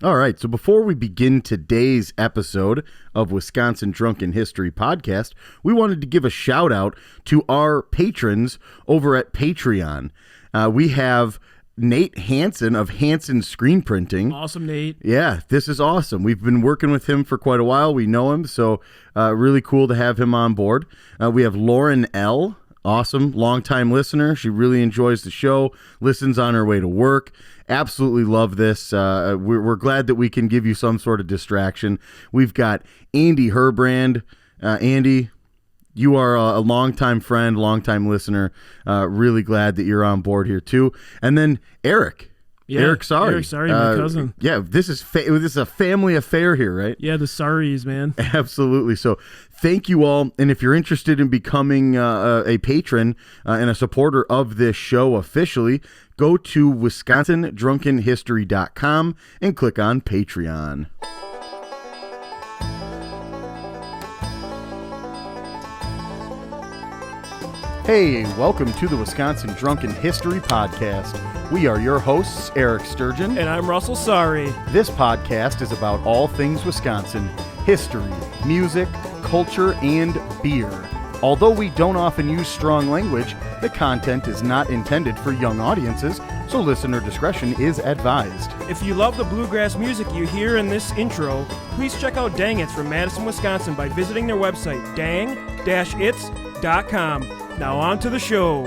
All right, so before we begin today's episode of Wisconsin Drunken History Podcast, we wanted to give a shout out to our patrons over at Patreon. We have Nate Hansen of Hansen Screen Printing. Awesome, Nate. Yeah, this is awesome. We've been working with him for quite a while. We know him, so really cool to have him on board. We have Lauren L., awesome, longtime listener. She really enjoys the show, listens on her way to work. Absolutely love this. We're glad that we can give you some sort of distraction. We've got Andy Herbrand. Andy, you are a longtime friend, longtime listener. Really glad that you're on board here too. And then Eric. Yeah, Eric Sorry. Eric Sorry, my cousin. Yeah, this is a family affair here, right? Yeah, the Sorries, man. Absolutely. So thank you all. And if you're interested in becoming a patron and a supporter of this show officially, go to WisconsinDrunkenHistory.com and click on Patreon. Hey, welcome to the Wisconsin Drunken History Podcast. We are your hosts, Eric Sturgeon. And I'm Russell Sorry. This podcast is about all things Wisconsin, history, music, culture, and beer. Although we don't often use strong language, the content is not intended for young audiences, so listener discretion is advised. If you love the bluegrass music you hear in this intro, please check out Dang It's from Madison, Wisconsin by visiting their website, dang-its.com. Now on to the show.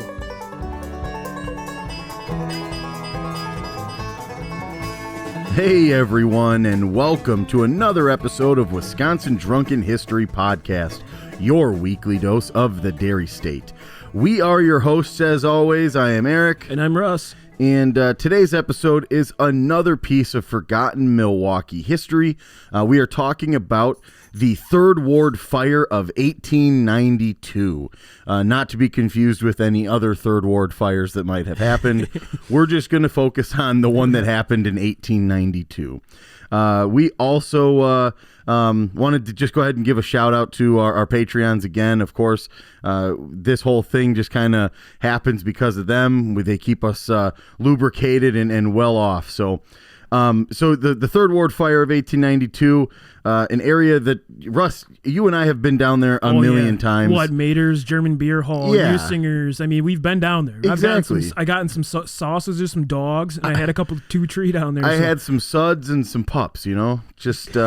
Hey everyone, and welcome to another episode of Wisconsin Drunken History Podcast, your weekly dose of the Dairy State. We are your hosts as always. I am Eric. And I'm Russ. And today's episode is another piece of forgotten Milwaukee history. We are talking about the Third Ward Fire of 1892. Not to be confused with any other Third Ward fires that might have happened. We're just going to focus on the one that happened in 1892. We also wanted to just go ahead and give a shout out to our Patreons again. Of course, this whole thing just kind of happens because of them. They keep us lubricated and well off. So the Third Ward Fire of 1892, an area that, Russ, you and I have been down there a million times. What, Mater's, German Beer Hall, yeah. Usingers. I mean, we've been down there. Exactly. I got in some sausages, some dogs, and I had a couple of 2-3 down there. I had some suds and some pups, just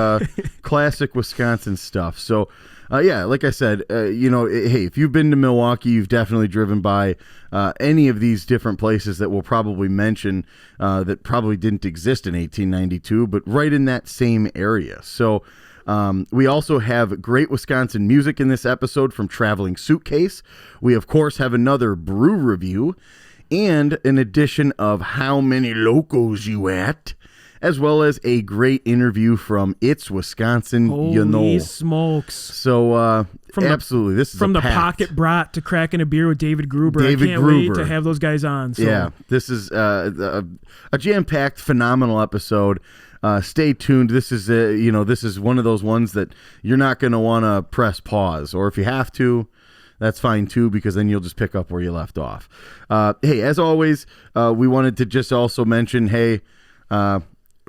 classic Wisconsin stuff. So, yeah, like I said, hey, if you've been to Milwaukee, you've definitely driven by any of these different places that we'll probably mention that probably didn't exist in 1892, but right in that same area. So we also have great Wisconsin music in this episode from Traveling Suitcase. We, of course, have another brew review and an edition of How Many Locos You At? As well as a great interview from It's Wisconsin, Holy smokes. So, absolutely, this is from the packed pocket brat to cracking a beer with David Gruber. I can't wait to have those guys on. So. Yeah, this is a jam-packed, phenomenal episode. Stay tuned. This is this is one of those ones that you're not going to want to press pause, or if you have to, that's fine too, because then you'll just pick up where you left off. Hey, as always, we wanted to just also mention, hey,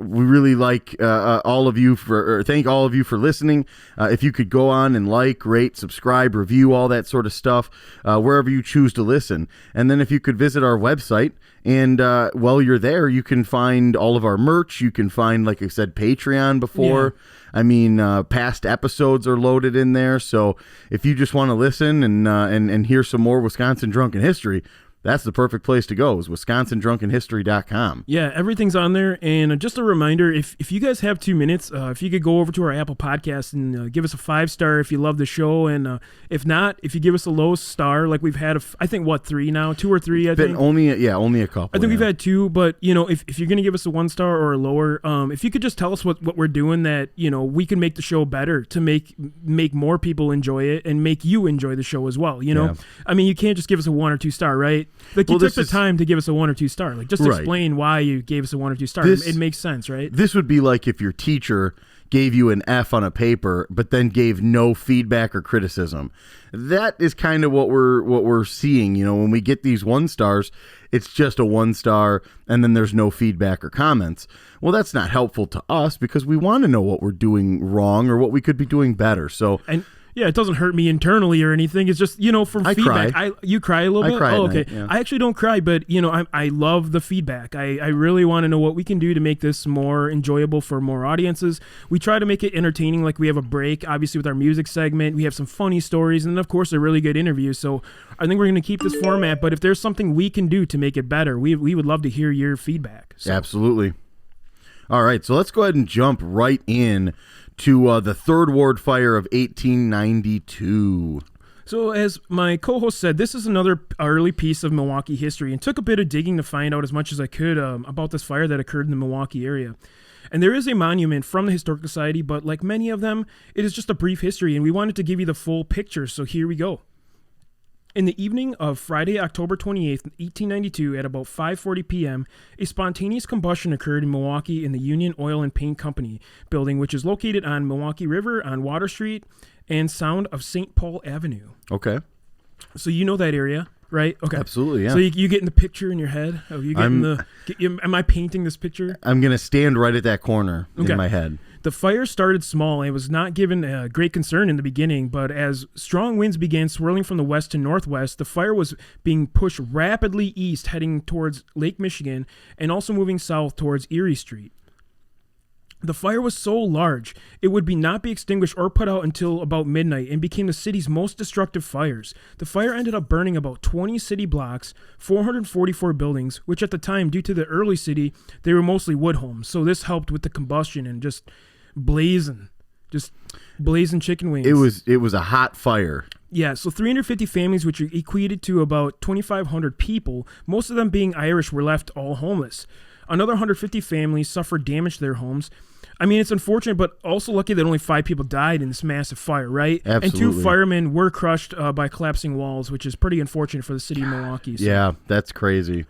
we really like thank all of you for listening. If you could go on and rate, subscribe, review, all that sort of stuff, wherever you choose to listen. And then if you could visit our website, and while you're there, you can find all of our merch. You can find, like I said, Patreon before. Yeah. I mean, past episodes are loaded in there. So if you just want to listen and hear some more Wisconsin Drunken History, that's the perfect place to go, is WisconsinDrunkenHistory.com. Yeah, everything's on there. And just a reminder, if you guys have 2 minutes, if you could go over to our Apple Podcast and give us a 5-star if you love the show. And if not, if you give us a low star, like we've had, I think, 3 now? 2 or 3, I think? Only a couple. I think we've had 2, but, if you're going to give us a 1-star or a lower, if you could just tell us what we're doing that, we can make the show better to make more people enjoy it and make you enjoy the show as well, Yeah. I mean, you can't just give us a 1 or 2 star, right? Like, you took the time to give us a 1 or 2 star. Like, just explain why you gave us a 1 or 2 star. It makes sense, right? This would be like if your teacher gave you an F on a paper, but then gave no feedback or criticism. That is kind of what we're seeing. When we get these 1 stars, it's just a 1 star, and then there's no feedback or comments. Well, that's not helpful to us because we want to know what we're doing wrong or what we could be doing better. So. Yeah, it doesn't hurt me internally or anything. It's just, from feedback. Cry. You cry a little bit? I cry oh, at okay. night, yeah. I actually don't cry, but, I love the feedback. I really want to know what we can do to make this more enjoyable for more audiences. We try to make it entertaining, like we have a break, obviously, with our music segment. We have some funny stories, and, of course, a really good interview. So I think we're going to keep this format, but if there's something we can do to make it better, we would love to hear your feedback. So. Absolutely. All right, so let's go ahead and jump right in to the Third Ward Fire of 1892. So as my co-host said, this is another early piece of Milwaukee history, and took a bit of digging to find out as much as I could about this fire that occurred in the Milwaukee area. And there is a monument from the Historical Society, but like many of them, it is just a brief history, and we wanted to give you the full picture, so here we go. In the evening of Friday, October 28th, 1892, at about 5:40 p.m., a spontaneous combustion occurred in Milwaukee in the Union Oil and Paint Company building, which is located on Milwaukee River on Water Street and sound of St. Paul Avenue. Okay. So you know that area, right? Okay. Absolutely, yeah. So you getting the picture in your head? Oh, you getting am I painting this picture? I'm going to stand right at that corner Okay. in my head. The fire started small and was not given great concern in the beginning, but as strong winds began swirling from the west to northwest, the fire was being pushed rapidly east, heading towards Lake Michigan, and also moving south towards Erie Street. The fire was so large, it would not be extinguished or put out until about midnight and became the city's most destructive fires. The fire ended up burning about 20 city blocks, 444 buildings, which at the time, due to the early city, they were mostly wood homes. So this helped with the combustion and just blazing chicken wings. It was a hot fire. Yeah, so 350 families, which equated to about 2,500 people, most of them being Irish, were left all homeless. Another 150 families suffered damage to their homes. I mean, it's unfortunate, but also lucky that only 5 people died in this massive fire, right? Absolutely. And 2 firemen were crushed by collapsing walls, which is pretty unfortunate for the city of Milwaukee. So. Yeah, that's crazy.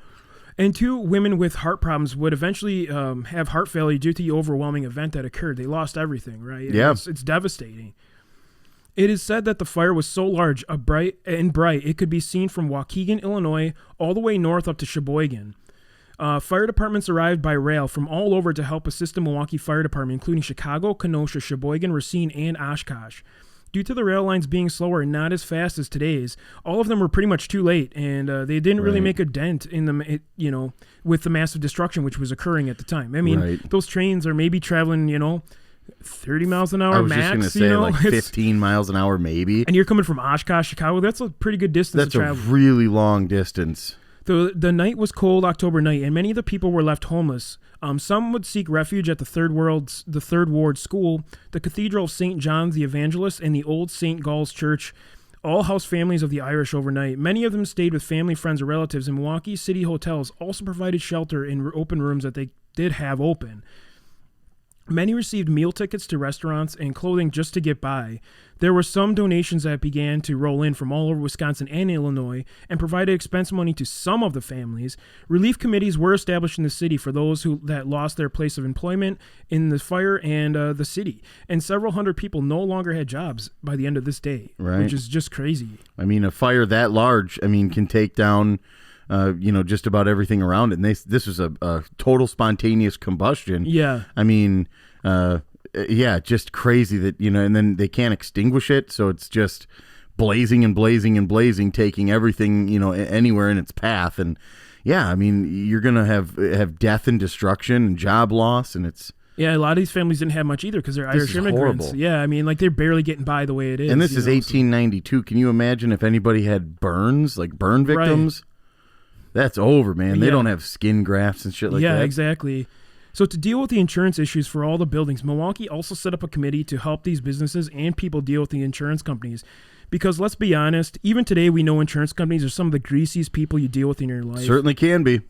And 2 women with heart problems would eventually have heart failure due to the overwhelming event that occurred. They lost everything, right? Yeah. It's devastating. It is said that the fire was so large, bright, it could be seen from Waukegan, Illinois, all the way north up to Sheboygan. Fire departments arrived by rail from all over to help assist the Milwaukee Fire Department, including Chicago, Kenosha, Sheboygan, Racine, and Oshkosh. Due to the rail lines being slower and not as fast as today's, all of them were pretty much too late, and they didn't really make a dent in them, with the massive destruction which was occurring at the time. I mean, those trains are maybe traveling, 30 miles an hour max. I was just going to say like 15 miles an hour maybe. And you're coming from Oshkosh, Chicago. That's a pretty good distance to travel. That's a really long distance. The night was cold October night, and many of the people were left homeless. Some would seek refuge at the Third Ward School, the Cathedral of St. John the Evangelist, and the Old St. Gall's Church, all housed families of the Irish overnight. Many of them stayed with family, friends, or relatives, and Milwaukee City hotels also provided shelter in open rooms that they did have open. Many received meal tickets to restaurants and clothing just to get by. There were some donations that began to roll in from all over Wisconsin and Illinois and provided expense money to some of the families. Relief committees were established in the city for those that lost their place of employment in the fire and the city. And several hundred people no longer had jobs by the end of this day, which is just crazy. I mean, a fire that large, can take down just about everything around it. And this was a total spontaneous combustion. Yeah. Just crazy that, and then they can't extinguish it. So it's just blazing and blazing and blazing, taking everything, anywhere in its path. And you're going to have death and destruction and job loss. And it's. Yeah, a lot of these families didn't have much either because they're Irish immigrants. Horrible. Yeah, they're barely getting by the way it is. And this is 1892. Can you imagine if anybody had burns, like burn victims? Right. That's over, man. They don't have skin grafts and shit like that. Yeah, exactly. So to deal with the insurance issues for all the buildings, Milwaukee also set up a committee to help these businesses and people deal with the insurance companies. Because let's be honest, even today we know insurance companies are some of the greasiest people you deal with in your life. Certainly can be.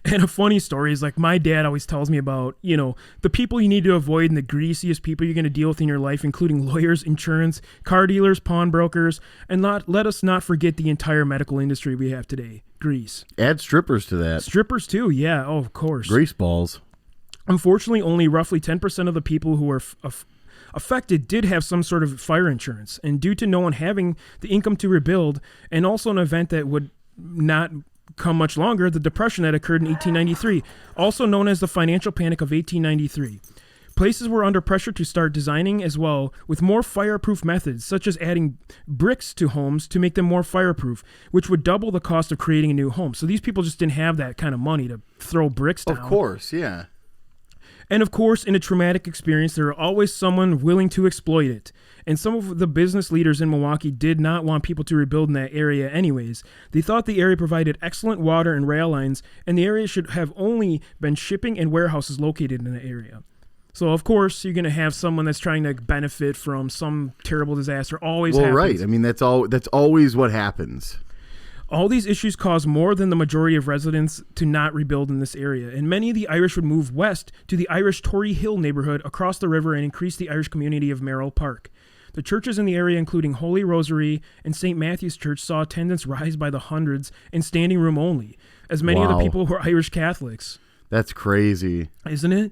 And a funny story is my dad always tells me about, the people you need to avoid and the greasiest people you're going to deal with in your life, including lawyers, insurance, car dealers, pawnbrokers, and let us not forget the entire medical industry we have today. Grease. Add strippers to that. Strippers too, yeah. Oh, of course. Grease balls. Unfortunately, only roughly 10% of the people who were affected did have some sort of fire insurance. And due to no one having the income to rebuild, and also an event that would not come much longer, the depression that occurred in 1893, also known as the financial panic of 1893. Places were under pressure to start designing as well with more fireproof methods, such as adding bricks to homes to make them more fireproof, which would double the cost of creating a new home. So these people just didn't have that kind of money to throw bricks down. Of course, yeah. And of course, in a traumatic experience, there are always someone willing to exploit it. And some of the business leaders in Milwaukee did not want people to rebuild in that area anyways. They thought the area provided excellent water and rail lines, and the area should have only been shipping and warehouses located in the area. So, of course, you're going to have someone that's trying to benefit from some terrible disaster. Always happens. Right. I mean, that's always what happens. All these issues caused more than the majority of residents to not rebuild in this area, and many of the Irish would move west to the Irish Tory Hill neighborhood across the river and increase the Irish community of Merrill Park. The churches in the area, including Holy Rosary and St. Matthew's Church, saw attendance rise by the hundreds and standing room only, as many of the people were Irish Catholics. That's crazy. Isn't it?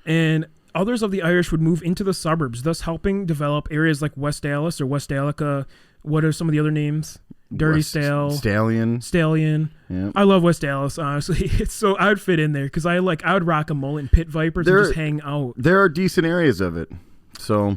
And others of the Irish would move into the suburbs, thus helping develop areas like West Dallas or West Allica. What are some of the other names? Dirty Stallion. Yeah. I love West Dallas, honestly. So I would fit in there because I would rock a mullet and pit vipers and just hang out. There are decent areas of it. So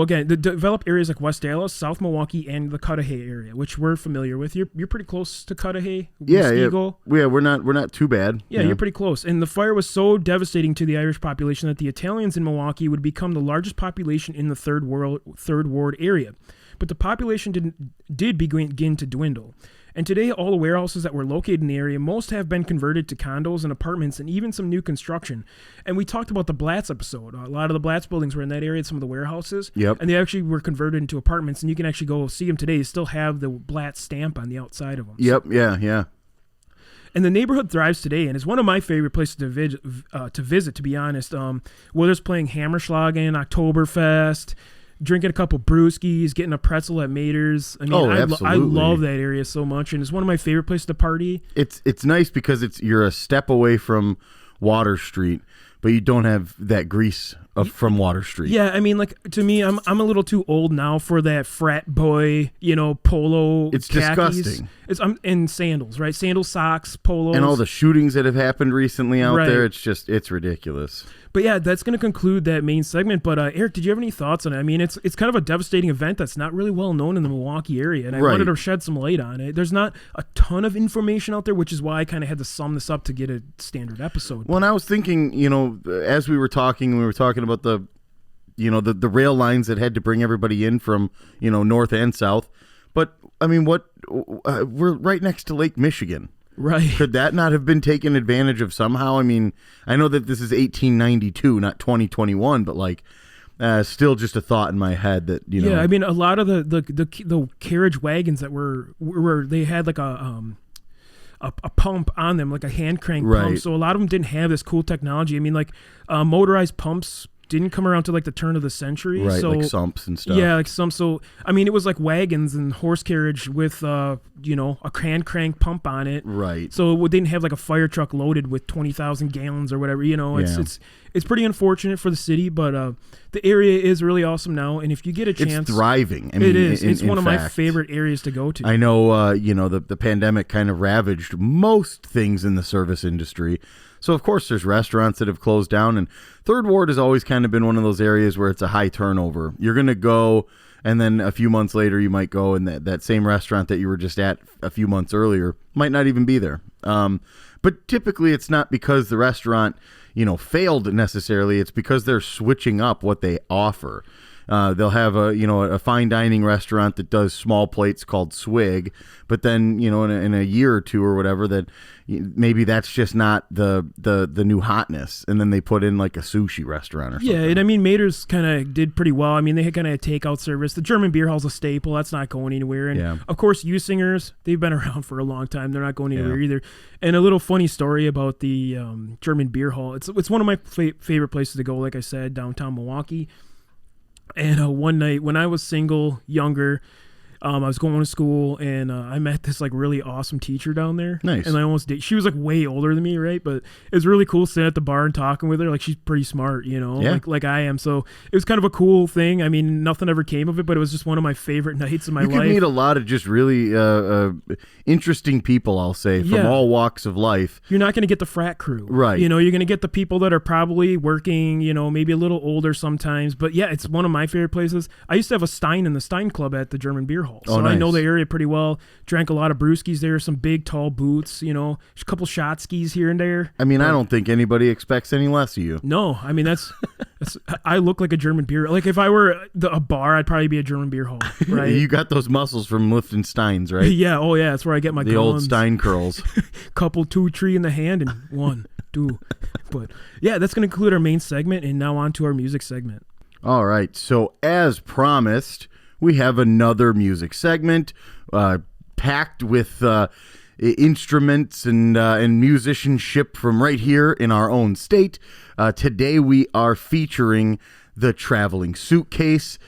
again, the developed areas like West Dallas, South Milwaukee, and the Cudahy area, which we're familiar with. You're pretty close to Cudahy. Yeah, we're not too bad. Yeah, you're pretty close. And the fire was so devastating to the Irish population that the Italians in Milwaukee would become the largest population in the Third Ward area. But the population did begin to dwindle. And today, all the warehouses that were located in the area, most have been converted to condos and apartments and even some new construction. And we talked about the Blatz episode. A lot of the Blatz buildings were in that area, some of the warehouses. Yep. And they actually were converted into apartments, and you can actually go see them today. They still have the Blatz stamp on the outside of them. Yep, yeah. And the neighborhood thrives today, and is one of my favorite places to visit, to be honest. Whether it's playing Hammerschlagen, Oktoberfest, drinking a couple brewskis, getting a pretzel at Mater's. I mean, I love that area so much, and it's one of my favorite places to party. It's nice because you're a step away from Water Street, but you don't have that grease from Water Street. Yeah, I mean, like, to me, I'm a little too old now for that frat boy, polo. It's khakis. disgusting. And sandals, right? Sandals, socks, polos, and all the shootings that have happened recently out there. It's ridiculous. But yeah, that's going to conclude that main segment. But Eric, did you have any thoughts on it? I mean, it's kind of a devastating event that's not really well known in the Milwaukee area, and I wanted to shed some light on it. There's not a ton of information out there, which is why I kind of had to sum this up to get a standard episode. Well, and I was thinking, as we were talking about the rail lines that had to bring everybody in from, north and south. But I mean, we're right next to Lake Michigan. Right. Could that not have been taken advantage of somehow? I mean, I know that this is 1892, not 2021, but still just a thought in my head that, Yeah, I mean, a lot of the carriage wagons that were they had like a pump on them, like a hand crank pump. So a lot of them didn't have this cool technology. I mean, motorized pumps didn't come around to the turn of the century. Right, so, like sumps and stuff. Yeah, like sumps. So, I mean, it was like wagons and horse carriage with, a hand crank pump on it. Right. So it didn't have like a fire truck loaded with 20,000 gallons or whatever. It's pretty unfortunate for the city, but the area is really awesome now. And if you get a chance, it's thriving. I mean, it is. It's one of my favorite areas to go to. I know, the pandemic kind of ravaged most things in the service industry. So, of course, there's restaurants that have closed down, and Third Ward has always kind of been one of those areas where it's a high turnover. You're going to go, and then a few months later, you might go, and that same restaurant that you were just at a few months earlier might not even be there. But typically, it's not because the restaurant, failed necessarily. It's because they're switching up what they offer. They'll have a fine dining restaurant that does small plates called Swig, but then in a year or two or whatever that maybe that's just not the new hotness, and then they put in like a sushi restaurant or something. Yeah, and I mean Mater's kind of did pretty well. I mean they had kind of takeout service. The German beer hall's a staple. That's not going anywhere. And of course, U-Singers, they've been around for a long time. They're not going anywhere either. And a little funny story about the German beer hall. It's one of my favorite places to go. Like I said, downtown Milwaukee. And one night when I was single, younger, I was going to school, and I met this like really awesome teacher down there. Nice. And I almost did. She was like way older than me, right? But it was really cool sitting at the bar and talking with her. Like she's pretty smart, you know, like I am. So it was kind of a cool thing. I mean, nothing ever came of it, but it was just one of my favorite nights of my life. You could meet a lot of just really interesting people, I'll say, from all walks of life. You're not going to get the frat crew. Right. You know, you're going to get the people that are probably working, you know, maybe a little older sometimes. But yeah, it's one of my favorite places. I used to have a Stein in the Stein Club at the German Beer Hall. So nice. I know the area pretty well. Drank a lot of brewskis there, some big, tall boots, you know, a couple shot skis here and there. I mean, I don't think anybody expects any less of you. No, I mean, that's I look like a German beer. Like if I were a bar, I'd probably be a German beer hall, right? You got those muscles from lifting Steins, right? Yeah, oh yeah, that's where I get my the guns. old Stein curls. Couple, 2 tree in the hand, and 1, 2. But yeah, that's going to conclude our main segment, and now on to our music segment. All right, so as promised, we have another music segment packed with instruments and musicianship from right here in our own state. Today we are featuring the Traveling Suitcase.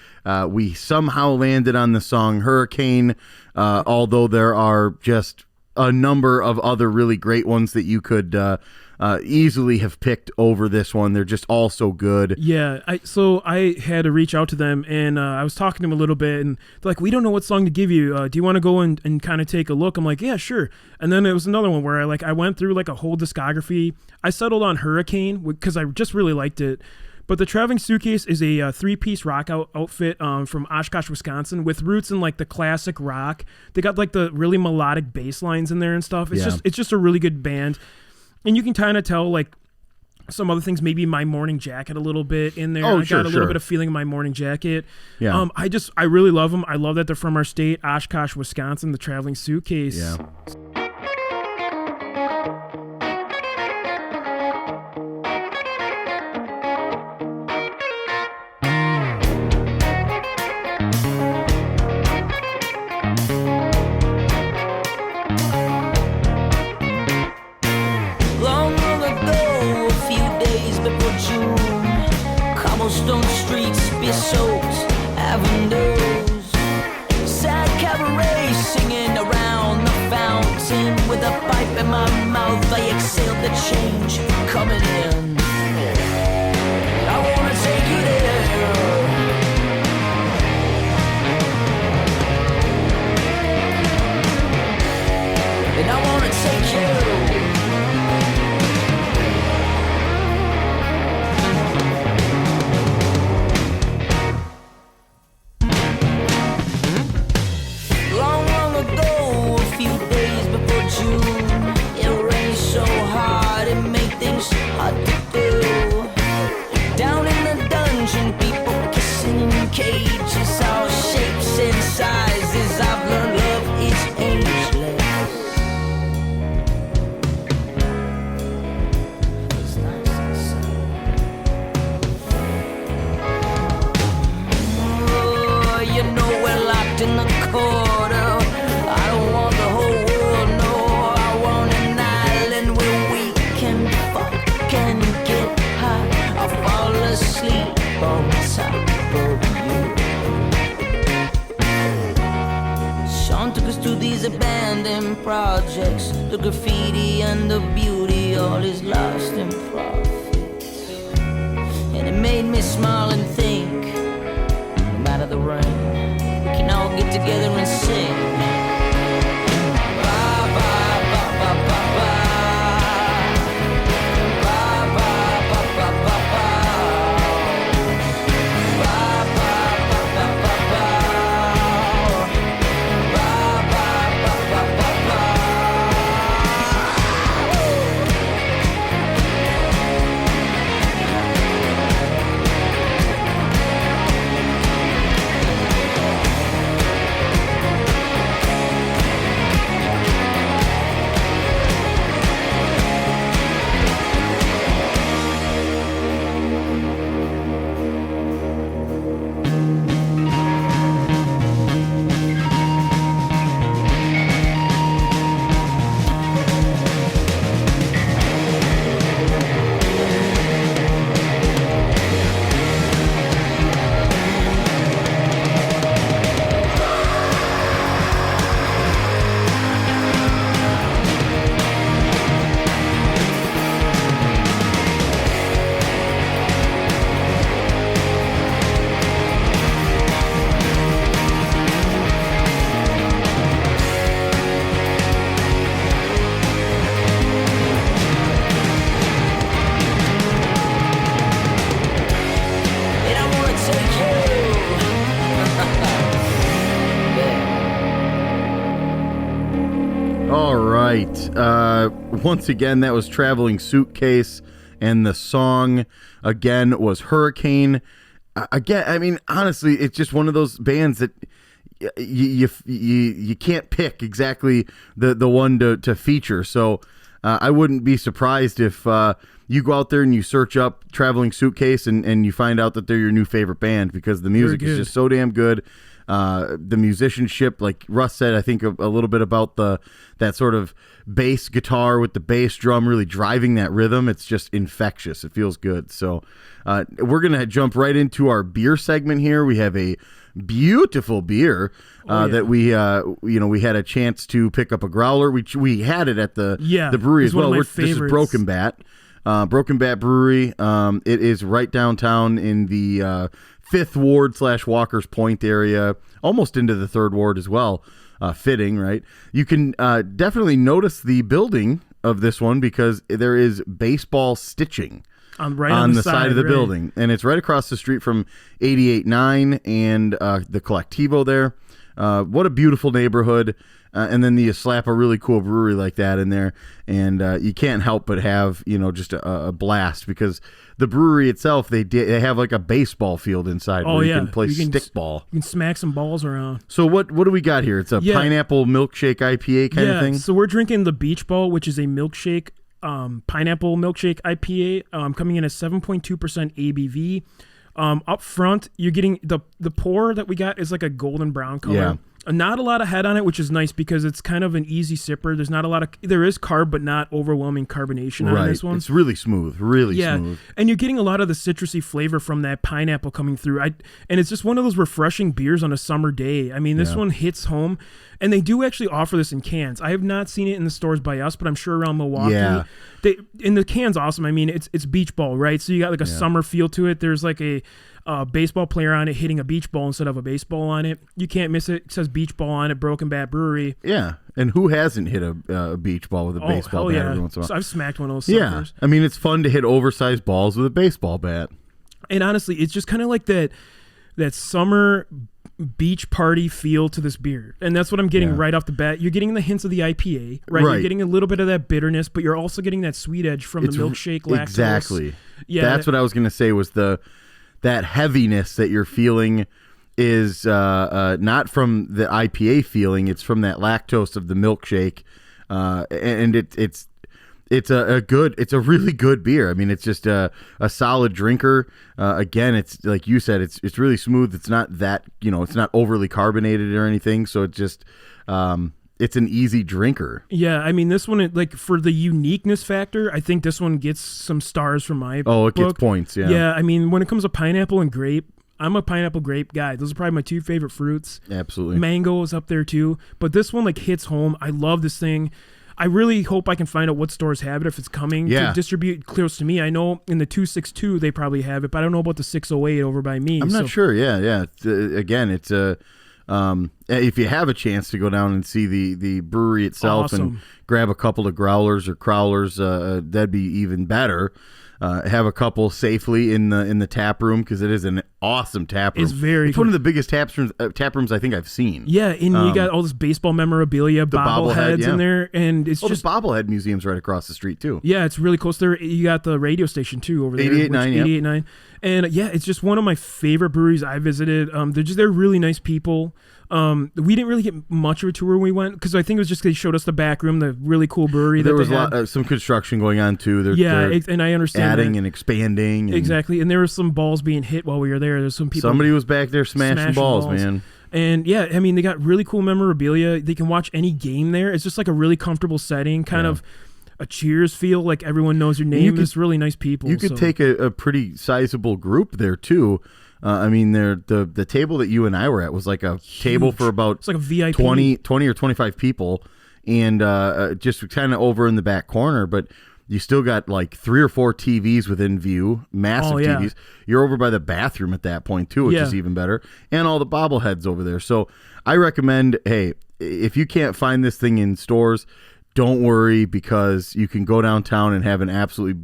We somehow landed on the song Hurricane, although there are just a number of other really great ones that you could easily have picked over this one. They're just all so good. Yeah, so I had to reach out to them, and I was talking to them a little bit, and they're like, we don't know what song to give you. Do you want to go and kind of take a look? I'm like, yeah, sure. And then it was another one where I went through like a whole discography. I settled on Hurricane because I just really liked it. But the Traveling Suitcase is a 3-piece rock outfit from Oshkosh, Wisconsin, with roots in like the classic rock. They got like the really melodic bass lines in there and stuff. It's just a really good band. And you can kind of tell like some other things, maybe My Morning Jacket a little bit in there. I got a little bit of feeling of My Morning Jacket. Yeah. I really love them. I love that they're from our state, Oshkosh, Wisconsin, the Traveling Suitcase. Yeah. Cobblestone streets, Bissell's avenues, sad cabaret singing around the fountain. With a pipe in my mouth, I exhale the change coming in. I wanna take you there, and I wanna take you. Hard to do. Down in the dungeon, people kissing in cages, all shapes and sizes. I've learned love is ageless. It's nice inside. Oh, you know we're locked in the corner. I don't want the whole world, no. I want an island where we can fuck and get high. I'll fall asleep on top of you. Sean took us to these abandoned projects. The graffiti and the beauty, all is lost in profits. And it made me smile and think, no matter the rain, we can all get together and sing. once again, that was Traveling Suitcase, and the song again was Hurricane. Again, I mean, honestly, it's just one of those bands that you can't pick exactly the one to feature. So I wouldn't be surprised if you go out there and you search up Traveling Suitcase and you find out that they're your new favorite band, because the music is just so damn good. The musicianship, like Russ said, I think a little bit about that sort of bass guitar with the bass drum really driving that rhythm. It's just infectious. It feels good. So we're going to jump right into our beer segment here. We have a beautiful beer that we had a chance to pick up a growler. We had it at the brewery as well. This is Broken Bat. Broken Bat Brewery. It is right downtown in the 5th Ward / Walker's Point area, almost into the 3rd Ward as well. Fitting, right? You can definitely notice the building of this one because there is baseball stitching on the side of the building. And it's right across the street from 88.9 and the Collectivo there. What a beautiful neighborhood. And then you slap a really cool brewery like that in there, and you can't help but have just a blast, because the brewery itself, they have like a baseball field inside where you can play stickball. You can smack some balls around. So what do we got here? It's a pineapple milkshake IPA kind of thing? So we're drinking the Beach Ball, which is a milkshake, pineapple milkshake IPA, coming in at 7.2% ABV. Up front, you're getting the pour that we got is like a golden brown color. Yeah. Not a lot of head on it, which is nice because it's kind of an easy sipper. There is carb, but not overwhelming carbonation on this one. It's really smooth, smooth. And you're getting a lot of the citrusy flavor from that pineapple coming through. And it's just one of those refreshing beers on a summer day. I mean, this one hits home, and they do actually offer this in cans. I have not seen it in the stores by us, but I'm sure around Milwaukee. Yeah. In the can's awesome. I mean, it's beach ball, right? So you got like a summer feel to it. There's like a baseball player on it hitting a beach ball instead of a baseball on it. You can't miss it. It says beach ball on it, Broken Bat Brewery. Yeah, and who hasn't hit a beach ball with a baseball bat every once in a while? So I've smacked one of those suckers. I mean, it's fun to hit oversized balls with a baseball bat. And honestly, it's just kind of like that summer beach party feel to this beer. And that's what I'm getting right off the bat. You're getting the hints of the IPA, right? You're getting a little bit of that bitterness, but you're also getting that sweet edge from the milkshake lactose. Exactly. Yeah, that's what I was going to say was that heaviness that you're feeling is not from the IPA feeling. It's from that lactose of the milkshake, and it's a really good beer. I mean, it's just a solid drinker. Again, it's like you said, it's really smooth. It's not that it's not overly carbonated or anything. So it's just it's an easy drinker. Yeah, I mean, this one, like, for the uniqueness factor, I think this one gets some stars from my book. Gets points, yeah. Yeah, I mean, when it comes to pineapple and grape, I'm a pineapple grape guy. Those are probably my 2 favorite fruits. Absolutely. Mango is up there, too. But this one, like, hits home. I love this thing. I really hope I can find out what stores have it if it's coming to distribute close to me. I know in the 262 they probably have it, but I don't know about the 608 over by me. I'm not sure, yeah. Again, it's a... if you have a chance to go down and see the brewery itself and grab a couple of growlers or crowlers, that'd be even better. Have a couple safely in the tap room, because it is an awesome tap room. It's one of the biggest tap rooms I think I've seen. Yeah, and you got all this baseball memorabilia, bobbleheads in there, and it's just the bobblehead museum's right across the street too. Yeah, it's really close there. You got the radio station too over there, 88.9, 88.9, and it's just one of my favorite breweries I visited. They're really nice people. We didn't really get much of a tour when we went, because I think it was just they showed us the back room, the really cool brewery. There was some construction going on too. And I understand adding and expanding. Exactly, and there were some balls being hit while we were there. There's some people. Somebody was back there smashing balls, man. And yeah, I mean, they got really cool memorabilia. They can watch any game there. It's just like a really comfortable setting, kind of a Cheers feel, like everyone knows your name. It's really nice people. You could take a pretty sizable group there too. I mean, the table that you and I were at was like a table for about it's like a VIP 20 or 25 people, and just kind of over in the back corner, but you still got like 3 or 4 TVs within view, massive TVs. You're over by the bathroom at that point too, which is even better, and all the bobbleheads over there. So I recommend, hey, if you can't find this thing in stores, don't worry, because you can go downtown and have an absolutely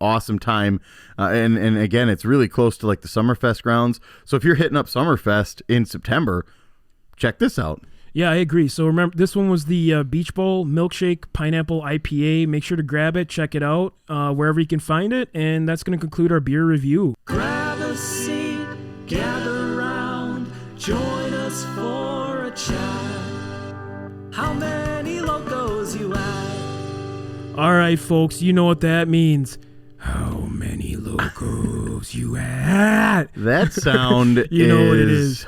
awesome time. And again, it's really close to like the Summerfest grounds. So if you're hitting up Summerfest in September, check this out. Yeah, I agree. So remember, this one was the Beach Bowl Milkshake Pineapple IPA. Make sure to grab it, check it out, wherever you can find it. And that's going to conclude our beer review. Grab a seat, gather round, join us for a chat. How many locos you at? All right, folks, you know what that means. How many locos you at? That sound You know what it is.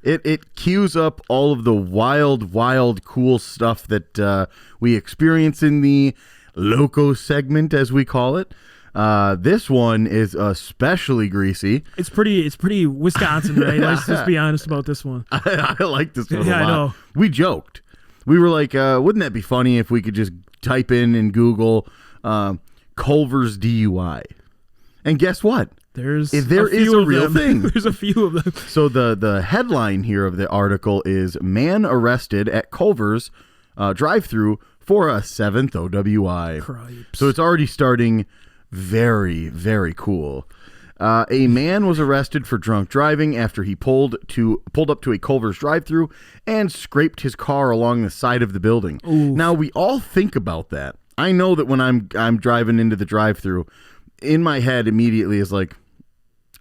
It cues up all of the wild, cool stuff that we experience in the Loco segment, as we call it. This one is especially greasy. It's pretty Wisconsin, right? Let's just be honest about this one. I like this one a lot. I know. We joked. We were like, wouldn't that be funny if we could just type in Google Culver's DUI? And guess what? There is a real thing. There's a few of them. So the headline here of the article is "Man Arrested at Culver's Drive-Thru for a 7th OWI." Cripes. So it's already starting very, very cool. A man was arrested for drunk driving after he pulled up to a Culver's drive-thru and scraped his car along the side of the building. Oof. Now we all think about that. I know that when I'm driving into the drive-thru, in my head immediately is like,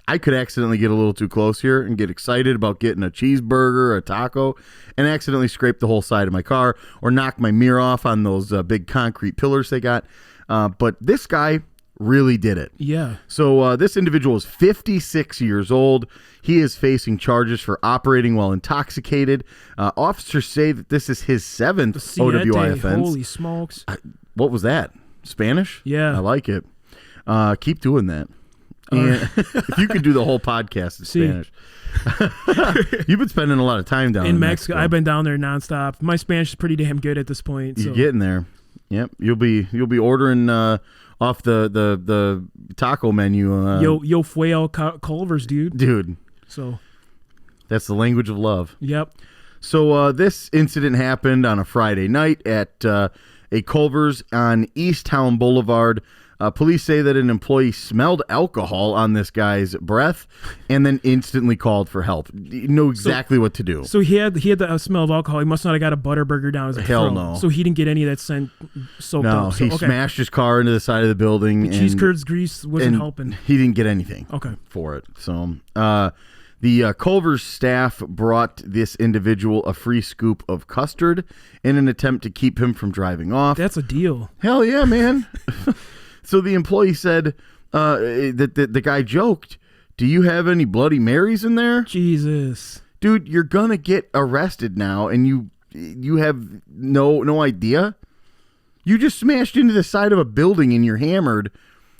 I could accidentally get a little too close here and get excited about getting a cheeseburger or a taco and accidentally scrape the whole side of my car or knock my mirror off on those big concrete pillars they got. But this guy really did it. Yeah. So this individual is 56 years old. He is facing charges for operating while intoxicated. Officers say that this is his 7th OWI offense. Holy smokes. What was that? Spanish? Yeah. I like it. Keep doing that. And if you could do the whhole podcast in Spanish. You've been spending a lot of time down in Mexico. I've been down there nonstop. My Spanish is pretty damn good at this point. You're getting there. Yep. You'll be ordering off the taco menu. Yo fue al Culver's, dude. Dude. So that's the language of love. Yep. So this incident happened on a Friday night at a Culver's on East Town Boulevard. Police say that an employee smelled alcohol on this guy's breath and then instantly called for help. You know exactly what to do. So he had the smell of alcohol. He must not have got a Butterburger down his Hell throat. no. So he didn't get any of that scent soaked up. No, So, he smashed his car into the side of the building. The cheese curds grease wasn't helping. He didn't get anything for it. So the Culver's staff brought this individual a free scoop of custard in an attempt to keep him from driving off. That's a deal. Hell yeah, man. So the employee said that the guy joked, "Do you have any Bloody Marys in there?" Jesus. Dude, you're going to get arrested now, and you have no idea? You just smashed into the side of a building and you're hammered.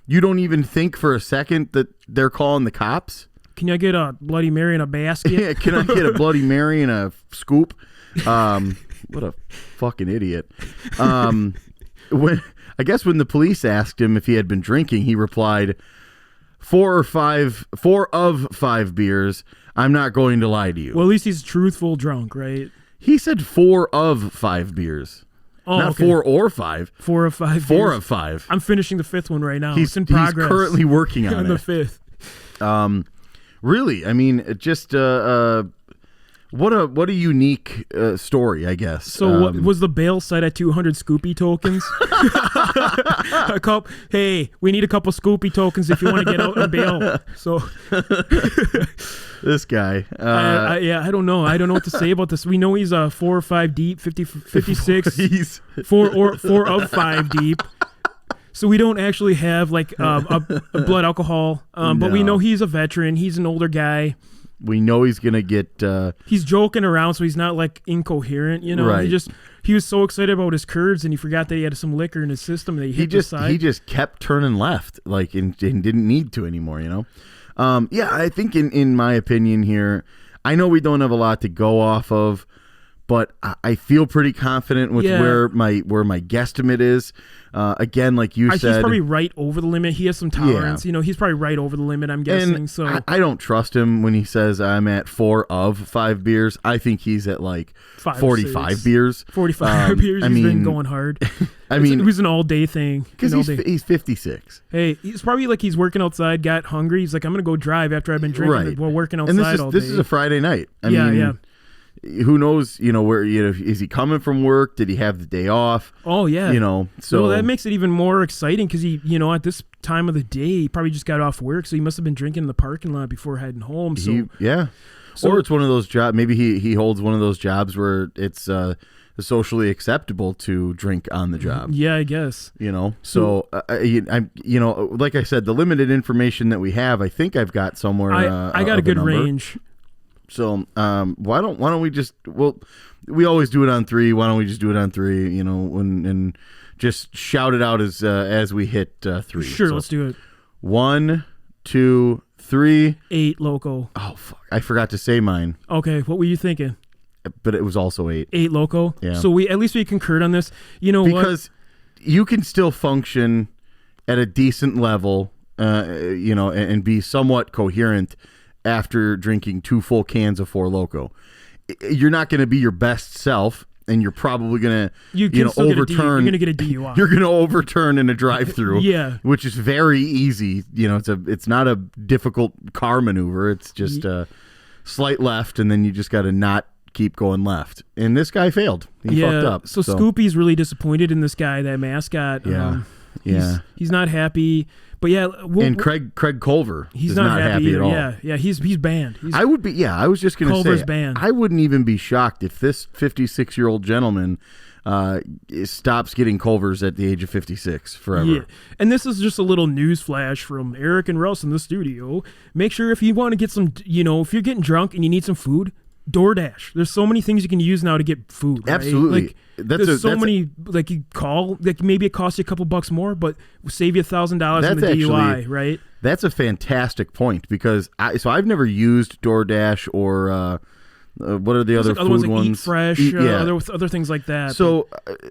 You don't even think for a second that they're calling the cops? Can I get a Bloody Mary in a basket? Yeah, can I get a Bloody Mary in a scoop? What a fucking idiot. When the police asked him if he had been drinking, he replied, 4 of 5 beers. I'm not going to lie to you. Well, at least he's truthful drunk, right? He said 4 of 5 beers. Oh, not okay. 4 or 5. 4 of 5 4 beers. of 5. I'm finishing the 5th one right now. It's in progress. He's currently working on the it. 5th. Really, I mean, just what a unique story, I guess. So what was the bail set at 200 Scoopy tokens? Hey, we need a couple Scoopy tokens if you want to get out on bail. So this guy, I don't know. I don't know what to say about this. We know he's 4 or 5 deep, 56. He's 4 of 5 deep. So we don't actually have like a blood alcohol, but we know he's a veteran. He's an older guy. We know he's gonna get. He's joking around, so he's not like incoherent. You know, right. He was so excited about his curds, and he forgot that he had some liquor in his system. That he just kept turning left, like and didn't need to anymore. You know. Yeah, I think in my opinion here, I know we don't have a lot to go off of, but I feel pretty confident with where my guesstimate is. Again, like you said, he's probably right over the limit. He has some tolerance. Yeah. You know, he's probably right over the limit, I'm guessing. And so I don't trust him when he says I'm at 4 of 5 beers. I think he's at like 45 beers. 45 beers. He's been going hard. It was an all day thing. Because he's 56. Hey, he's probably like he's working outside, got hungry. He's like, I'm gonna go drive after I've been drinking while working outside all day. This is a Friday night. I mean, who knows, where, is he coming from work? Did he have the day off? Oh, yeah. So well, that makes it even more exciting because he, at this time of the day, he probably just got off work, so he must have been drinking in the parking lot before heading home. So or it's one of those jobs. Maybe he holds one of those jobs where it's socially acceptable to drink on the job. Yeah, I guess. So I'm, like I said, the limited information that we have, I think I've got somewhere. I got a good range. So why don't we just, we always do it on 3. Why don't we just do it on 3? And just shout it out as we hit 3. Sure, so, let's do it. 1, 2, 3. 8 loco. Oh fuck! I forgot to say mine. Okay, what were you thinking? But it was also 8. 8 loco. Yeah. So at least we concurred on this. Because you can still function at a decent level, and be somewhat coherent after drinking 2 full cans of 4 Loco. You're not going to be your best self, and you're probably going to overturn. You're going to get a DUI. You're going to overturn in a drive-through. Yeah, which is very easy. It's not a difficult car maneuver. It's just a slight left, and then you just got to not keep going left. And this guy failed. He fucked up. So Scoopy's really disappointed in this guy, that mascot. He's not happy. But and Craig Culver, he's is not happy at all. Yeah, he's banned. I would be. Yeah, I was just going to say, Culver's banned. I wouldn't even be shocked if this 56-year-old gentleman stops getting Culvers at the age of 56 forever. Yeah. And this is just a little news flash from Eric and Russ in the studio. Make sure if you want to get some, if you're getting drunk and you need some food, DoorDash. There's so many things you can use now to get food. Right? Absolutely. There's so many, you call, maybe it costs you a couple bucks more, but save you $1,000 in the DUI, right? That's a fantastic point because I've never used DoorDash or what are the other food ones? Eat Fresh, other things like that. So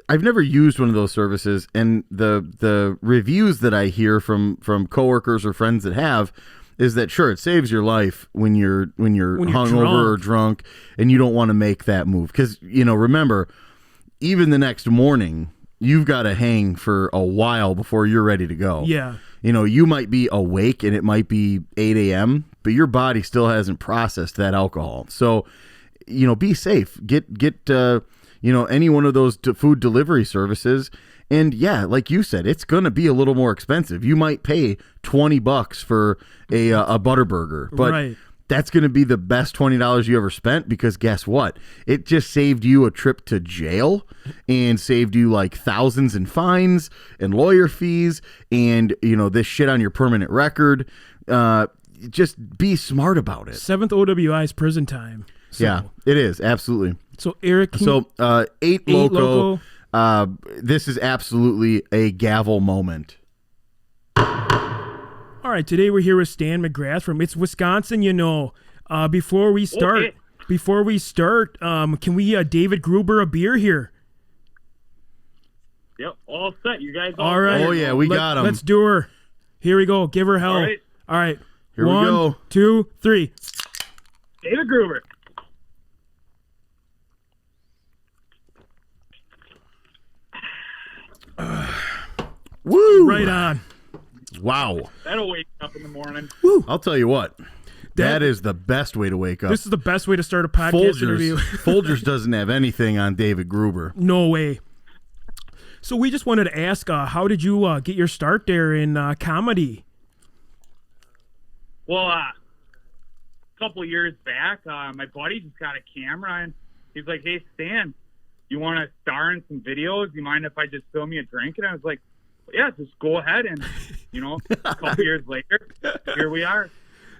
I've never used one of those services, and the reviews that I hear from coworkers or friends that have is that sure, it saves your life when you're hungover or drunk and you don't want to make that move because remember, even the next morning you've got to hang for a while before you're ready to go. Yeah, you might be awake and it might be 8 a.m. but your body still hasn't processed that alcohol. So be safe. Get any one of those food delivery services. And yeah, like you said, it's going to be a little more expensive. You might pay $20 for a Butterburger, but that's going to be the best $20 you ever spent because guess what? It just saved you a trip to jail and saved you like thousands in fines and lawyer fees and this shit on your permanent record. Just be smart about it. 7th OWI is prison time. So. Yeah, it is absolutely. So Eric, 8 Loco. This is absolutely a gavel moment. All right, today we're here with Stan McGrath from It's Wisconsin, Before we start, can we David Gruber a beer here? Yep, all set. You guys all right? Oh yeah, we got him. Let's do her. Here we go. Give her hell. All right. Here we go. 1, 2, 3. David Gruber. Woo! Right on. Wow. That'll wake up in the morning. Woo. I'll tell you what. That is the best way to wake up. This is the best way to start a podcast interview. Folgers doesn't have anything on David Gruber. No way. So we just wanted to ask, how did you get your start there in comedy? Well, a couple years back, my buddy just got a camera, and he's like, hey, Stan, you want to star in some videos? You mind if I just film you a drink? And I was like, yeah, just go ahead. And, a couple years later, here we are.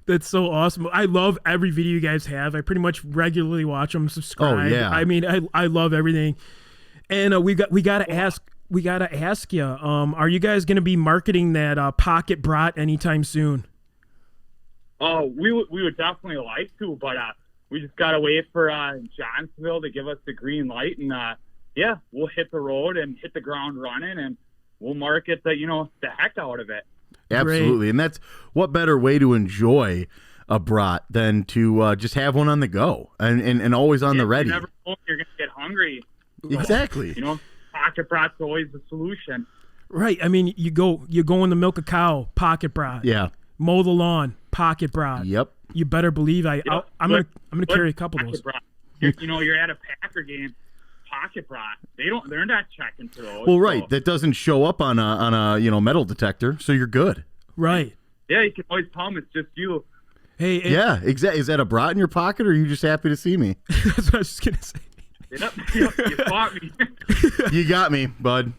That's so awesome. I love every video you guys have. I pretty much regularly watch them, subscribe. Oh, yeah. I mean, I love everything. And we got to ask you, are you guys going to be marketing that pocket brat anytime soon? Oh, we would definitely like to, but we just got to wait for Johnsonville to give us the green light. And, we'll hit the road and hit the ground running, and we'll market the heck out of it. Absolutely. Great. And that's what better way to enjoy a brat than to just have one on the go and always on the ready. You never know if you're going to get hungry. Exactly. Pocket brat's always the solution. Right. I mean, you go in the milk a cow, pocket brat. Yeah. Mow the lawn, pocket brat. Yep. You better believe I'm gonna carry a couple of those. Brat. you're at a Packer game, pocket bra. They're not checking for those. Well, right. That doesn't show up on a metal detector, so you're good. Right. Yeah, you can always tell them it's just you. Hey. Yeah, exactly. Is that a brat in your pocket, or are you just happy to see me? That's what I was just gonna say. Yep, you fought me. You got me, bud.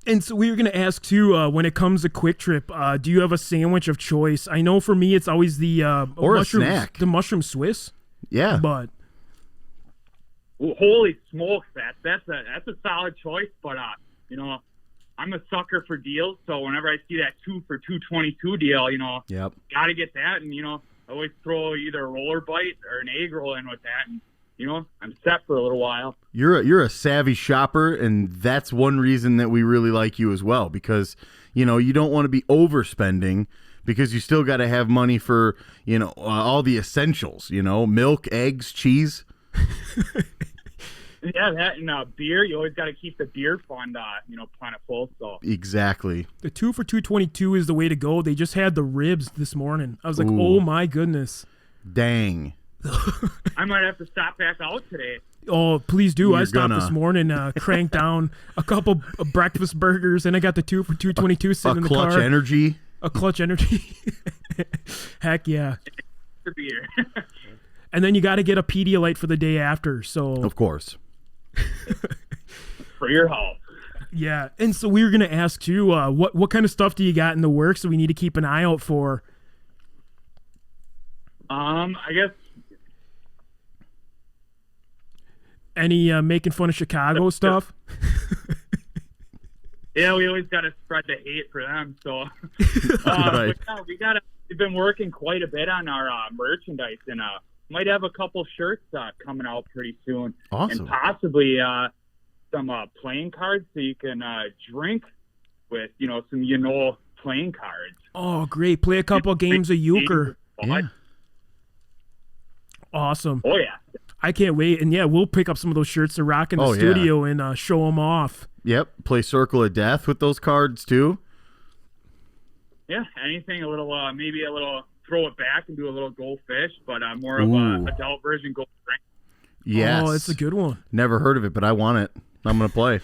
And so we were going to ask, too, when it comes to Quick Trip, do you have a sandwich of choice? I know for me it's always the or mushroom, a snack. the mushroom Swiss. Yeah. But Well, holy smokes, that's a solid choice. But I'm a sucker for deals, so whenever I see that 2 for $2.22 deal, Yep. gotta get that. And I always throw either a roller bite or an egg roll in with that, and I'm set for a little while. You're a savvy shopper, and that's one reason that we really like you as well, because you don't want to be overspending, because you still got to have money for all the essentials, milk, eggs, cheese. Yeah, that and beer. You always got to keep the beer fund, plentiful. So Exactly. the 2 for $2.22 is the way to go. They just had the ribs this morning. I was like, Ooh. oh my goodness. Dang. I might have to stop back out today. Oh, please do. You're I stopped gonna. this morning, cranked down a couple of breakfast burgers, and I got the 2 for $2.22 sitting in the car. A Clutch Energy. A Clutch Energy. Heck yeah. For beer. And then you got to get a Pedialyte for the day after. So Of course. For your health. yeah. And so we were going to ask too, what kind of stuff do you got in the works that we need to keep an eye out for? I guess Any making fun of Chicago stuff? Yeah, we always got to spread the hate for them. So, Right. but yeah, we've been working quite a bit on our merchandise, and might have a couple shirts coming out pretty soon, Awesome. and possibly some playing cards so you can drink with some playing cards. Oh, great. Play a couple games of euchre. Yeah. Awesome. Oh yeah. I can't wait. And yeah, we'll pick up some of those shirts to rock in the Oh, yeah. studio and show them off. Yep. Play Circle of Death with those cards too. Yeah, anything a little, maybe a little throw it back and do a little go fish, but more of Ooh. a adult version go drink. Yes. Oh, it's a good one. Never heard of it, but I want it. I'm gonna play.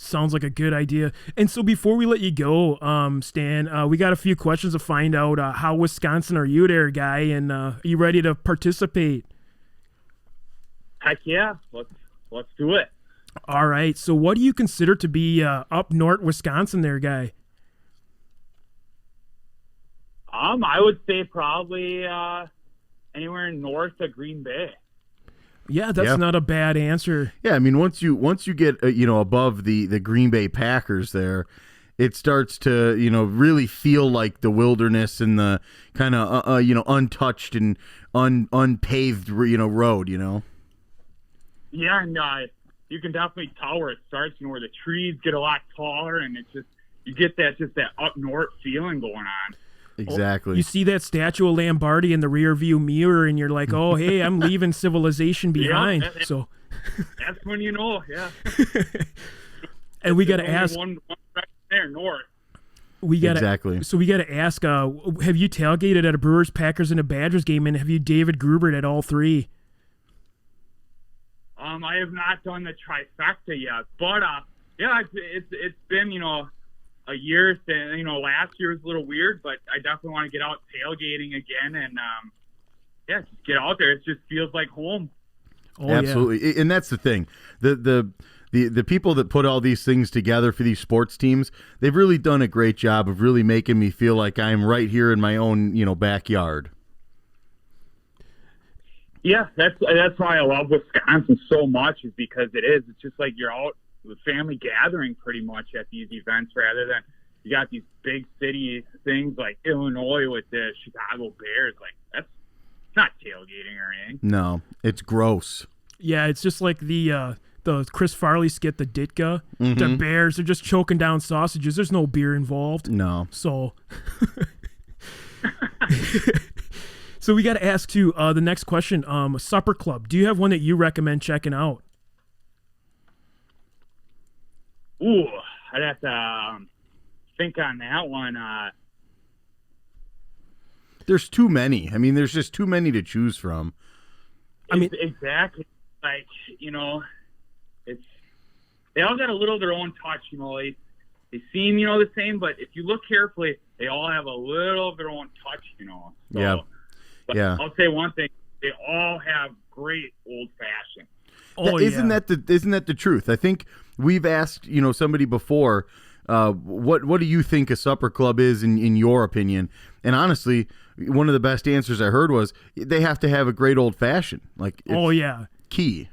Sounds like a good idea. And so before we let you go, Stan, we got a few questions to find out. How Wisconsin are you there, guy? And are you ready to participate? Heck yeah, let's do it. All right. So what do you consider to be up north Wisconsin there, guy? I would say probably anywhere north of Green Bay. Yeah, that's not a bad answer. Yeah, I mean once you get above the Green Bay Packers there, it starts to really feel like the wilderness and the kind of untouched and unpaved road. Yeah, and you can definitely tell where it starts. Where the trees get a lot taller, and it's just you get that up north feeling going on. Exactly. You see that statue of Lombardi in the rear view mirror, and you're like, "Oh, hey, I'm leaving civilization behind." So that's when you know, yeah. And we got to There's only ask. one section there north. We got Exactly. So we got to ask. Have you tailgated at a Brewers, Packers, and a Badgers game, and have you David Grubert at all three? I have not done the trifecta yet, but yeah, it's been a year since last year was a little weird, but I definitely want to get out tailgating again and yeah, just get out there. It just feels like home. Oh, Absolutely. Yeah. And that's the thing. The people that put all these things together for these sports teams, they've really done a great job of really making me feel like I'm right here in my own backyard. Yeah, that's why I love Wisconsin so much, is because it's just like you're out with family gathering pretty much at these events, rather than you got these big city things like Illinois with the Chicago Bears. Like it's not tailgating or anything. No, it's gross. Yeah, it's just like the Chris Farley skit, the Ditka. Mm-hmm. The Bears are just choking down sausages. There's no beer involved. No. So, so we got to ask too. The next question: Supper Club. Do you have one that you recommend checking out? Ooh, I'd have to think on that one. There's too many. I mean, there's just too many to choose from. I mean, exactly. Like, they all got a little of their own touch. They seem, the same, but if you look carefully, they all have a little of their own touch. So, Yeah. But Yeah. I'll say one thing: they all have great old fashioned. Isn't that the truth? I think we've asked somebody before, what do you think a supper club is in your opinion? And honestly, one of the best answers I heard was they have to have a great old fashioned. Like, it's key.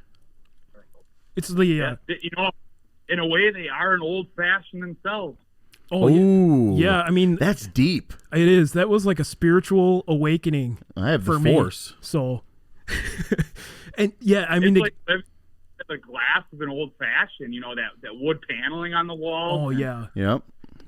It's the in a way, they are an old fashioned themselves. Oh yeah. I mean, that's deep. It is. That was like a spiritual awakening. I have for the force. Me, so, and yeah, I mean, it's like the glass of an old fashioned. That wood paneling on the wall. Oh yeah. Yep.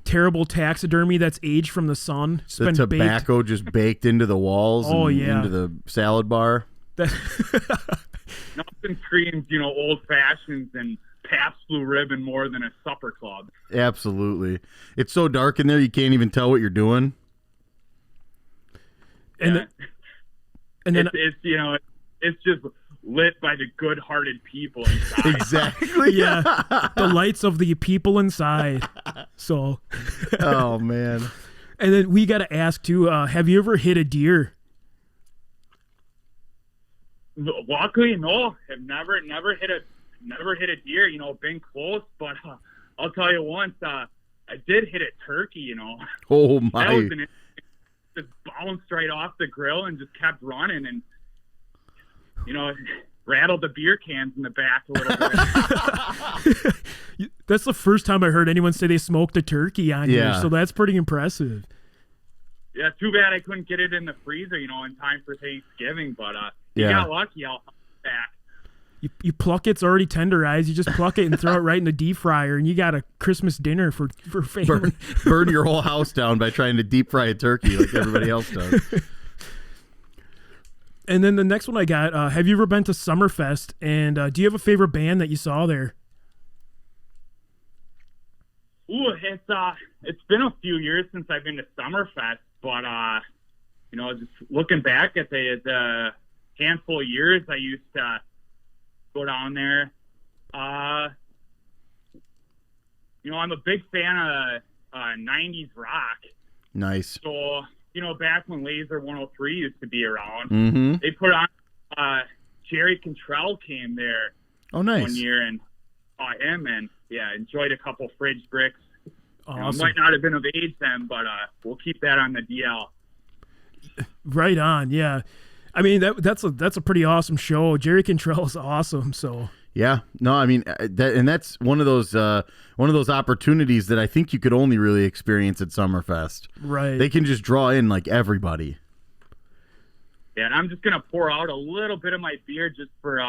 Terrible taxidermy that's aged from the sun. It's the tobacco just baked into the walls. Into the salad bar. Nothing screams, old fashions and Pabst Blue Ribbon more than a supper club. Absolutely. It's so dark in there you can't even tell what you're doing. And then it's just lit by the good-hearted people inside. Exactly. Yeah. The lights of the people inside. So. Oh man. And then we got to ask too, have you ever hit a deer? Luckily, no. I've never hit a deer. Been close, but I'll tell you once. I did hit a turkey. Oh my! That just bounced right off the grill and just kept running, and rattled the beer cans in the back a little bit. That's the first time I heard anyone say they smoked a turkey on here, so that's pretty impressive. Yeah, too bad I couldn't get it in the freezer, in time for Thanksgiving, but you got lucky. I'll back. You pluck it's already tenderized. You just pluck it and throw it right in the deep fryer, and you got a Christmas dinner for family. Burn your whole house down by trying to deep fry a turkey like everybody else does. And then the next one I got, have you ever been to Summerfest, and do you have a favorite band that you saw there? Ooh, it's been a few years since I've been to Summerfest, but just looking back at the handful of years I used to go down there. I'm a big fan of 90s rock. Nice. So, back when Laser 103 used to be around, they put on Jerry Cantrell came there one year and saw him, and enjoyed a couple fridge bricks. Awesome. Might not have been of age then, but we'll keep that on the DL. Right on, yeah. I mean that's a pretty awesome show. Jerry Cantrell is awesome. So yeah, no, I mean that's one of those opportunities that I think you could only really experience at Summerfest. Right. They can just draw in like everybody. Yeah, and I'm just gonna pour out a little bit of my beer just for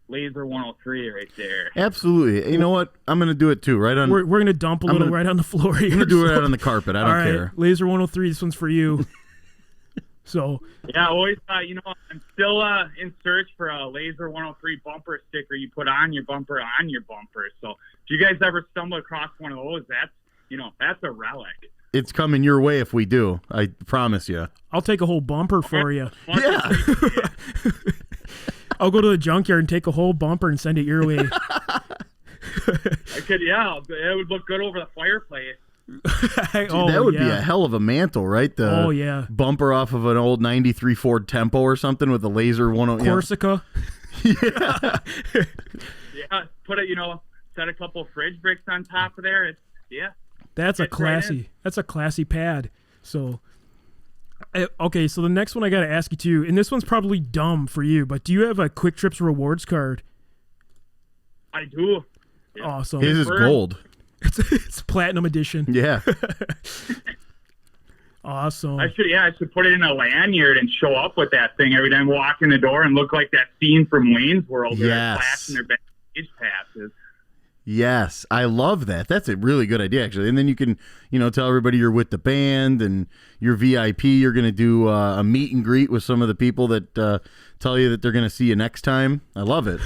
Laser 103 right there. Absolutely. You know what? I'm gonna do it too. Right on. We're gonna dump a little right on the floor here. I'm gonna do it right on the carpet. I don't care. Laser 103. This one's for you. So yeah, always. I'm still in search for a Laser 103 bumper sticker you put on your bumper. So if you guys ever stumble across one of those, that's a relic. It's coming your way if we do. I promise you. I'll take a whole bumper for you. Yeah. I'll go to the junkyard and take a whole bumper and send it your way. I could, it would look good over the fireplace. Dude, that would be a hell of a mantle, right? The bumper off of an old 93 Ford Tempo or something with a Laser 103. Corsica. Yeah. Yeah, put it, set a couple fridge bricks on top of there. That's a classy pad. So okay, so the next one I got to ask you too, and this one's probably dumb for you, but do you have a Quick Trips rewards card? I do. Yeah. Awesome. His is gold. It's platinum edition. Yeah. Awesome. I should put it in a lanyard and show up with that thing every time I walk in the door and look like that scene from Wayne's World where they're flashing their backstage passes. Yes, I love that. That's a really good idea, actually. And then you can, tell everybody you're with the band and you're VIP. You're going to do a meet and greet with some of the people that tell you that they're going to see you next time. I love it.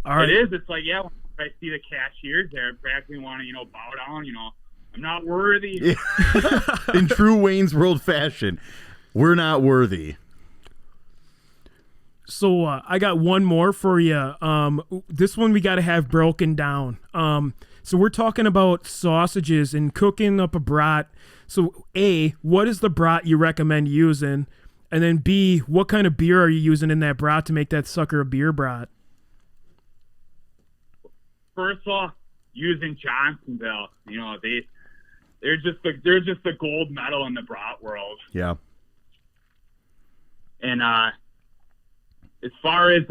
All right. It is. It's like, when I see the cashiers there, practically want to, bow down, I'm not worthy. In true Wayne's World fashion, we're not worthy. So I got one more for you. This one we got to have broken down. So we're talking about sausages and cooking up a brat. So A, what is the brat you recommend using? And then B, what kind of beer are you using in that brat to make that sucker a beer brat? First of all, using Johnsonville, you know, they're just the gold medal in the brat world. Yeah. And as far as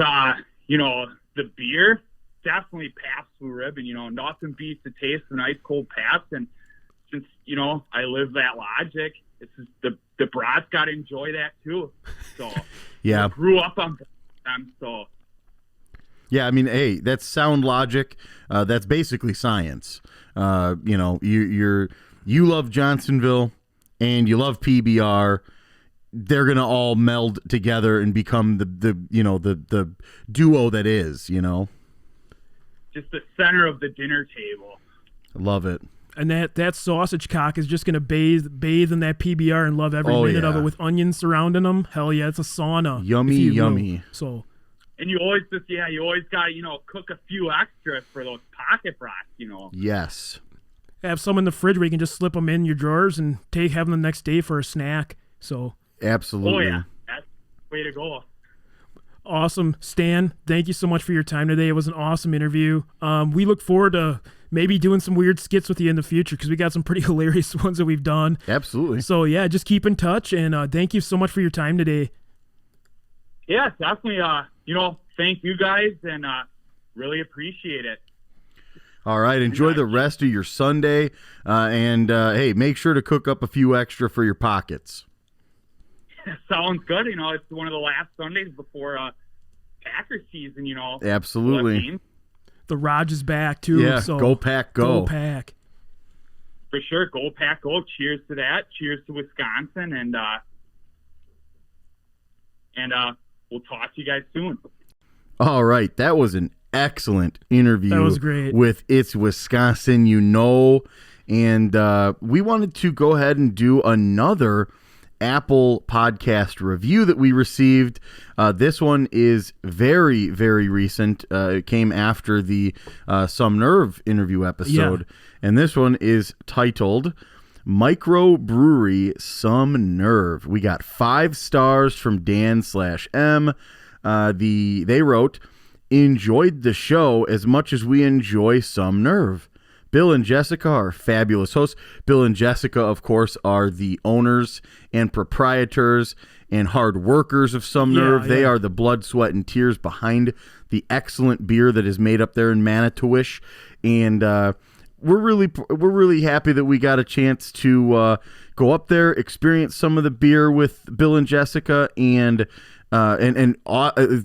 you know, the beer, definitely Pabst Blue Ribbon. You know, nothing beats the taste of an ice cold Pabst. And since, you know, I live that logic, it's just the brat's got to enjoy that too. So yeah, I grew up on them. So yeah, I mean, hey, that's sound logic. That's basically science. You know, you love Johnsonville and you love PBR. They're gonna all meld together and become the duo that is, you know. Just the center of the dinner table. I love it. And that sausage cock is just gonna bathe in that PBR and love every minute of it with onions surrounding them. Hell yeah, it's a sauna. Yummy. So. And you always got to, you know, cook a few extras for those pocket brats, you know. Yes. Have some in the fridge where you can just slip them in your drawers and have them the next day for a snack. So. Absolutely. Oh yeah, that's the way to go. Awesome. Stan, thank you so much for your time today. It was an awesome interview. We look forward to maybe doing some weird skits with you in the future because we got some pretty hilarious ones that we've done. Absolutely. So yeah, just keep in touch and thank you so much for your time today. Yeah, definitely. You know, thank you guys and really appreciate it. All right, enjoy the rest of your Sunday, and hey, make sure to cook up a few extra for your pockets. Sounds good. You know, it's one of the last Sundays before Packer season, you know. Absolutely. The Raj is back, too. Yeah, so go Pack, go. Go Pack. For sure, go Pack, go. Cheers to that. Cheers to Wisconsin, and we'll talk to you guys soon. All right, that was an excellent interview. That was great. With It's Wisconsin, you know, and we wanted to go ahead and do another Apple podcast review that we received. This one is very, very recent. It came after the Some Nerve interview episode. Yeah. And this one is titled Micro Brewery Some Nerve. We got 5 stars from Dan/M. They wrote, enjoyed the show as much as we enjoy Some Nerve. Bill and Jessica are fabulous hosts. Bill and Jessica, of course, are the owners and proprietors and hard workers of Some Nerve. They are the blood, sweat, and tears behind the excellent beer that is made up there in Manitowish. And we're really happy that we got a chance to go up there, experience some of the beer with Bill and Jessica, and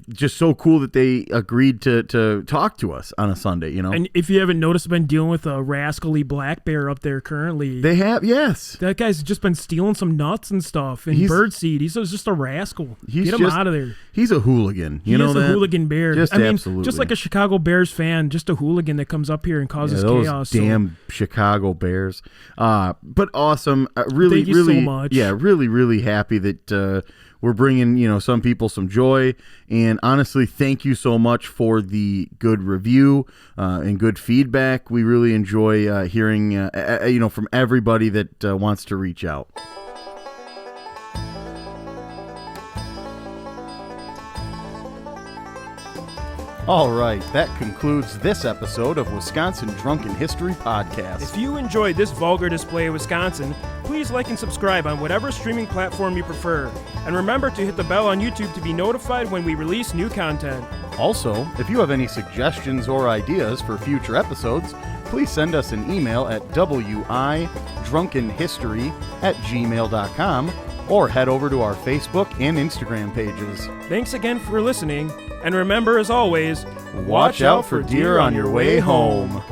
just so cool that they agreed to talk to us on a Sunday, you know. And if you haven't noticed, I've been dealing with a rascally black bear up there currently. They have, yes. That guy's just been stealing some nuts and stuff and birdseed. He's just a rascal. Get him out of there. He's a hooligan. You know He's a hooligan bear. Absolutely. Just like a Chicago Bears fan, just a hooligan that comes up here and causes chaos. Damn Chicago Bears. But awesome. Really, Thank you really, so much. Yeah, really, really happy that we're bringing, you know, some people some joy. And honestly, thank you so much for the good review and good feedback. We really enjoy hearing, you know, from everybody that wants to reach out. All right, that concludes this episode of Wisconsin Drunken History Podcast. If you enjoyed this vulgar display of Wisconsin, please like and subscribe on whatever streaming platform you prefer. And remember to hit the bell on YouTube to be notified when we release new content. Also, if you have any suggestions or ideas for future episodes, please send us an email at widrunkenhistory@gmail.com or head over to our Facebook and Instagram pages. Thanks again for listening, and remember, as always, Watch out for deer on your way home.